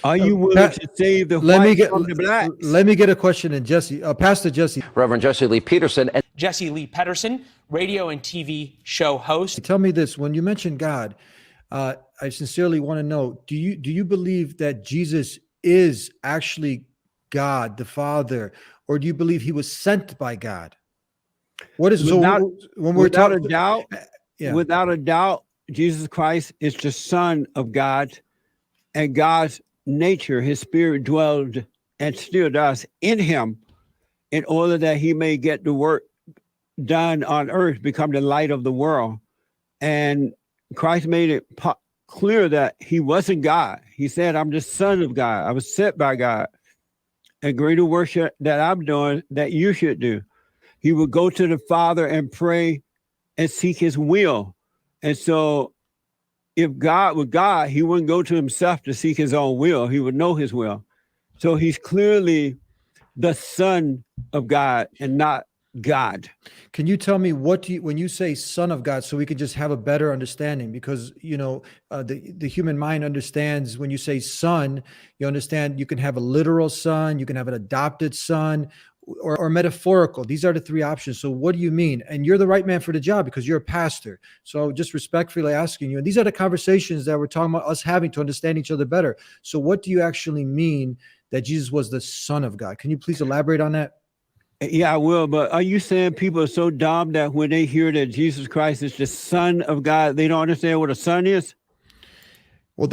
Are you willing Pat, to save the let me whites get from the blacks? let me get a question in Jesse, Pastor Jesse. Reverend Jesse Lee Peterson. And Jesse Lee Peterson, radio and TV show host. Tell me this: when you mention God, I sincerely want to know: do you believe that Jesus is actually God, the Father, or do you believe he was sent by God? What is Without, so when we're without talking? a doubt, Yeah. without a doubt, Jesus Christ is the Son of God, and God's nature, his spirit dwelled and still does in him in order that he may get the work done on earth, become the light of the world. And Christ made it clear that he wasn't God. He said, I'm the Son of God. I was sent by God. And greater worship that I'm doing that you should do. He would go to the Father and pray and seek his will. And so if God were God, he wouldn't go to himself to seek his own will. He would know his will. So he's clearly the Son of God and not God. Can you tell me when you say Son of God, so we can just have a better understanding? Because the human mind understands when you say son, you understand you can have a literal son, you can have an adopted son, or metaphorical. These are the three options. So what do you mean? And you're the right man for the job because you're a pastor. So just respectfully asking you, and these are the conversations that we're talking about us having to understand each other better. So what do you actually mean that Jesus was the Son of God? Can you please elaborate on that? Yeah, I will. But are you saying people are so dumb that when they hear that Jesus Christ is the Son of God, they don't understand what a son is? Well,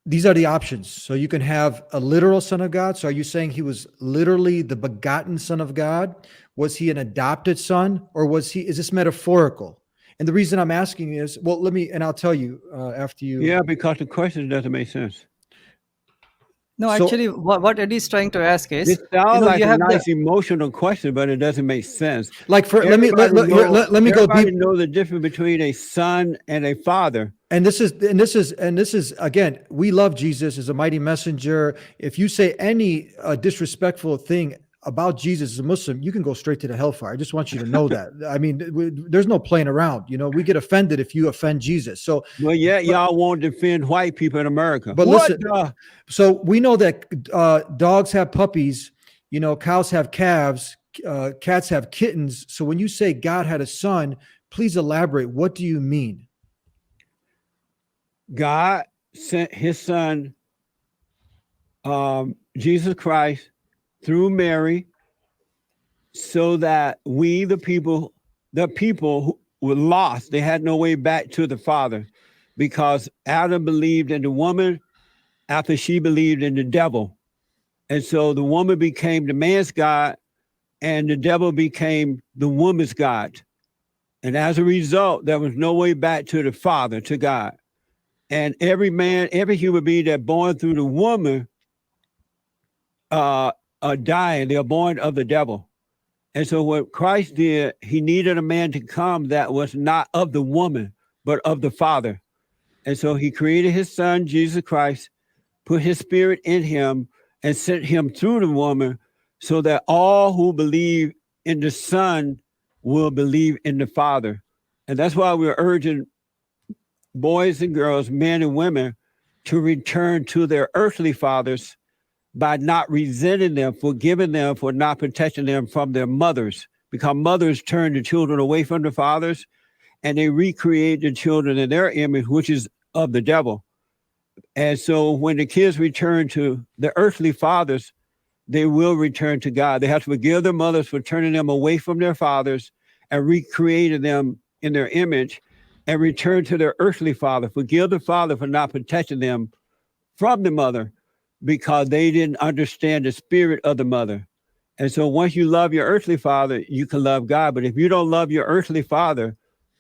these are the options. So you can have a literal Son of God. So are you saying he was literally the begotten Son of God? Was he an adopted son, or is this metaphorical? And the reason I'm asking is, well, I'll tell you after you. Yeah, because the question doesn't make sense. No, actually, what Eddie's trying to ask is, it sounds like a nice emotional question, but it doesn't make sense. Like let me go deep. Know the difference between a son and a father. And this is again, we love Jesus as a mighty messenger. If you say any disrespectful thing about Jesus as a Muslim, you can go straight to the hellfire. I just want you to know that. I mean, there's no playing around. We get offended if you offend Jesus. So, well, yeah, y'all won't defend white people in America. But listen, so we know that dogs have puppies, cows have calves, cats have kittens. So when you say God had a son, please elaborate. What do you mean? God sent his son, Jesus Christ, through Mary, so that we, the people who were lost, they had no way back to the Father, because Adam believed in the woman after she believed in the devil. And so the woman became the man's God and the devil became the woman's God. And as a result, there was no way back to the Father, to God. And every human being that born through the woman dying, they are born of the devil. And so what Christ did, he needed a man to come that was not of the woman, but of the Father. And so he created his son, Jesus Christ, put his spirit in him and sent him through the woman so that all who believe in the Son will believe in the Father. And that's why we're urging boys and girls, men and women, to return to their earthly fathers by not resenting them, forgiving them for not protecting them from their mothers, because mothers turn the children away from the fathers and they recreate the children in their image, which is of the devil. And so when the kids return to the earthly fathers, they will return to God. They have to forgive their mothers for turning them away from their fathers and recreating them in their image, and return to their earthly father. Forgive the father for not protecting them from the mother, because they didn't understand the spirit of the mother. And so once you love your earthly father, you can love God. But if you don't love your earthly father,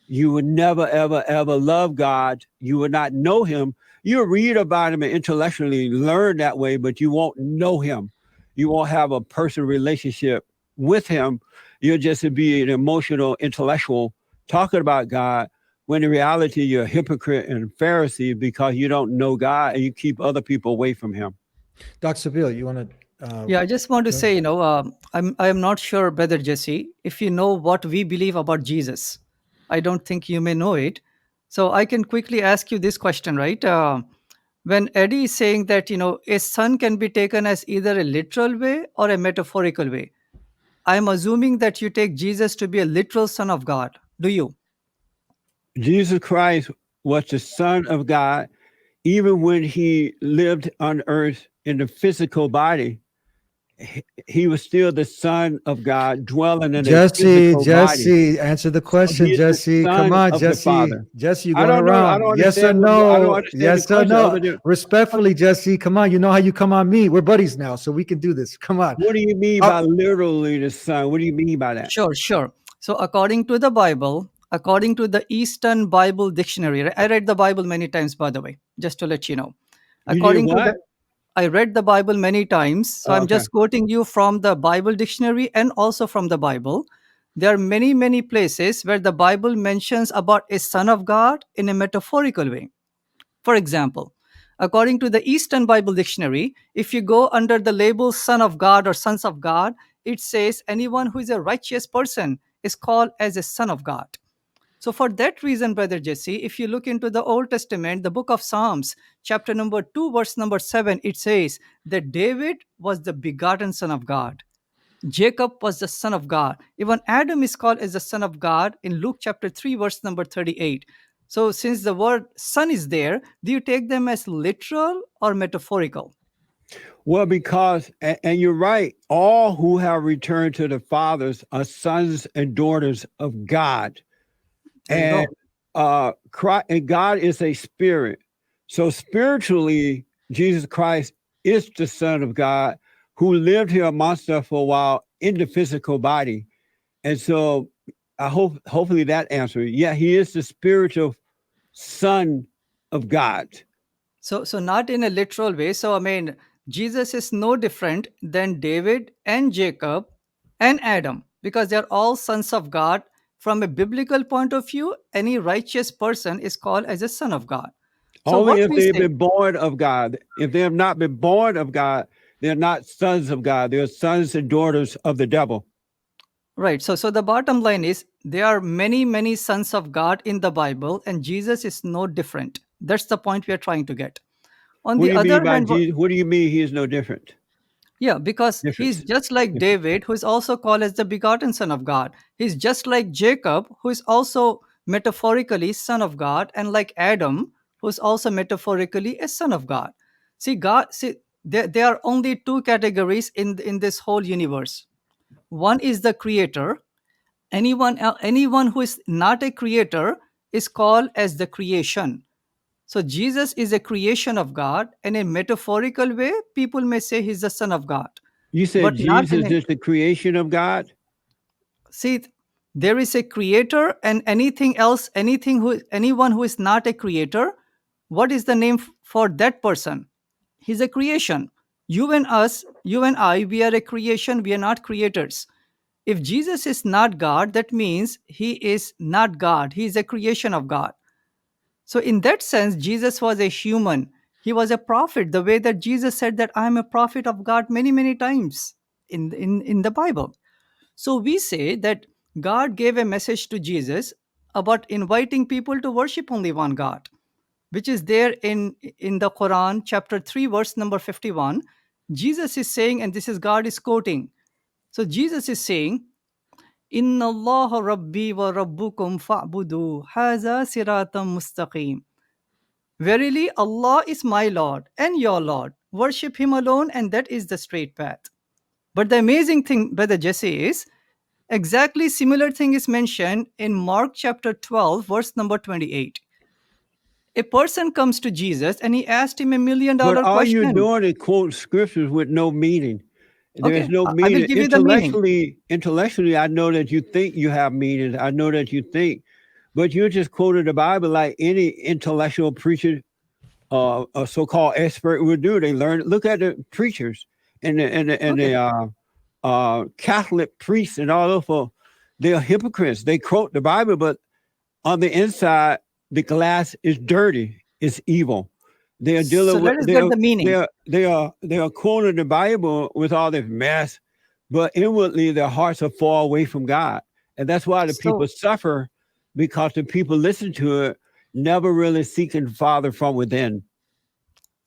you would never, ever, ever love God. You would not know him. You'll read about him and intellectually learn that way, but you won't know him. You won't have a personal relationship with him. You'll just be an emotional intellectual talking about God, when in reality, you're a hypocrite and a Pharisee because you don't know God and you keep other people away from him. Dr. Seville, you want to? Yeah, I just want to say, I'm not sure, Brother Jesse, if you know what we believe about Jesus. I don't think you may know it. So I can quickly ask you this question, right? when Eddie is saying that, a son can be taken as either a literal way or a metaphorical way, I'm assuming that you take Jesus to be a literal son of God. Do you? Jesus Christ was the Son of God, even when he lived on earth in the physical body. He was still the Son of God, dwelling in a Jesse, physical body. Jesse, answer the He question, is the Jesse. Come Son on, of the Jesse. Father. Jesse, you're I going don't know. I around. don't Yes or understand. I don't no? understand Yes the or question. no? Other than, Respectfully, Jesse, come on. You know how you come on me. We're buddies now, so we can do this. Come on. what do you mean Uh, by literally the Son? What do you mean by that? Sure, sure. So, according to the Bible, according to the Eastern Bible Dictionary, I read the Bible many times, by the way, just to let you know. You did According to what? the I read the Bible many times, so Oh, I'm okay. just quoting you from the Bible dictionary and also from the Bible. There are many, many places where the Bible mentions about a son of God in a metaphorical way. For example, according to the Eastern Bible Dictionary, if you go under the label son of God or sons of God, it says anyone who is a righteous person is called as a son of God. So, for that reason, Brother Jesse, if you look into the Old Testament, the book of Psalms, chapter number 2, verse number 7, it says that David was the begotten Son of God. Jacob was the Son of God. Even Adam is called as the Son of God in Luke chapter 3, verse number 38. So, since the word son is there, do you take them as literal or metaphorical? Well, because, and you're right, all who have returned to the fathers are sons and daughters of God. There you And go. Christ, and God is a spirit. So spiritually, Jesus Christ is the Son of God who lived here amongst us for a while in the physical body. And so I hopefully that answers. Yeah, he is the spiritual Son of God. So not in a literal way. So I mean, Jesus is no different than David and Jacob and Adam because they're all sons of God. From a biblical point of view, any righteous person is called as a son of God. So Only what if we they've say, been born of God. If they have not been born of God, they're not sons of God. They're sons and daughters of the devil. right? So the bottom line is there are many sons of God in the Bible, and Jesus is no different. That's the point we are trying to get. On What the do you mean other by hand, Jesus? What do you mean he is no different? yeah, because he's Difference. just like David, who is also called as the begotten Son of God. He's just like Jacob, who is also metaphorically Son of God, and like Adam, who is also metaphorically a Son of God. See, there are only two categories in this whole universe. One is the creator. Anyone who is not a creator is called as the creation. So Jesus is a creation of God, and in metaphorical way, people may say he's the Son of God, You said but not in Jesus a is the creation of God? see. There is a creator, and anyone who is not a creator, what is the name for that person? He's a creation. You and I, we are a creation. We are not creators. If Jesus is not God, that means he is not God. He is a creation of God. So, in that sense, Jesus was a human. He was a prophet, the way that Jesus said that I am a prophet of God many times in the Bible. So, we say that God gave a message to Jesus about inviting people to worship only one God, which is there in the Quran, chapter 3, verse number 51. Jesus is saying, and this is God is quoting. So, Jesus is saying, Inna Allah Rabbi wa Rabbukum fa'budu haza siratam mustaqim. Verily, Allah is my Lord and your Lord. Worship Him alone, and that is the straight path. But the amazing thing, Brother Jesse, is exactly similar thing is mentioned in Mark chapter 12, verse number 28. A person comes to Jesus and he asked him $1 million But all you're question. doing is quote scriptures with no meaning. There's Okay, no I will meaning. give you the meaning. Intellectually, I know that you think you have meaning. I know that you think, but you just quoted the Bible like any intellectual preacher, a so-called expert would do. They learn. Look at the preachers and Okay. the Catholic priests and all of. They're hypocrites. They quote the Bible, but on the inside, the glass is dirty. It's evil. They are So dealing with let us get the meaning. they are quoting the Bible with all this mess, but inwardly their hearts are far away from God, and that's why the people So suffer because the people listen to it, never really seeking the Father from within.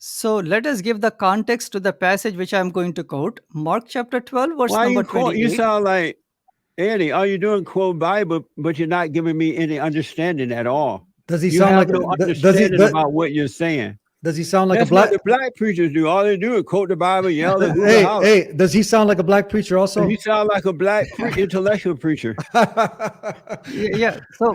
So let us give the context to the passage which I'm going to quote. Mark chapter 12, verse Why number you quote? You 28. sound like Eddie. All you're doing quote Bible, but you're not giving me any understanding at all. Does he You sound have like no does understanding he about what you're saying. does he sound like That's a black? what the black preachers do. All they do is quote the Bible, yell and Hey, holler. hey, does he sound like a black preacher also? You sound like a black intellectual preacher. Yeah. So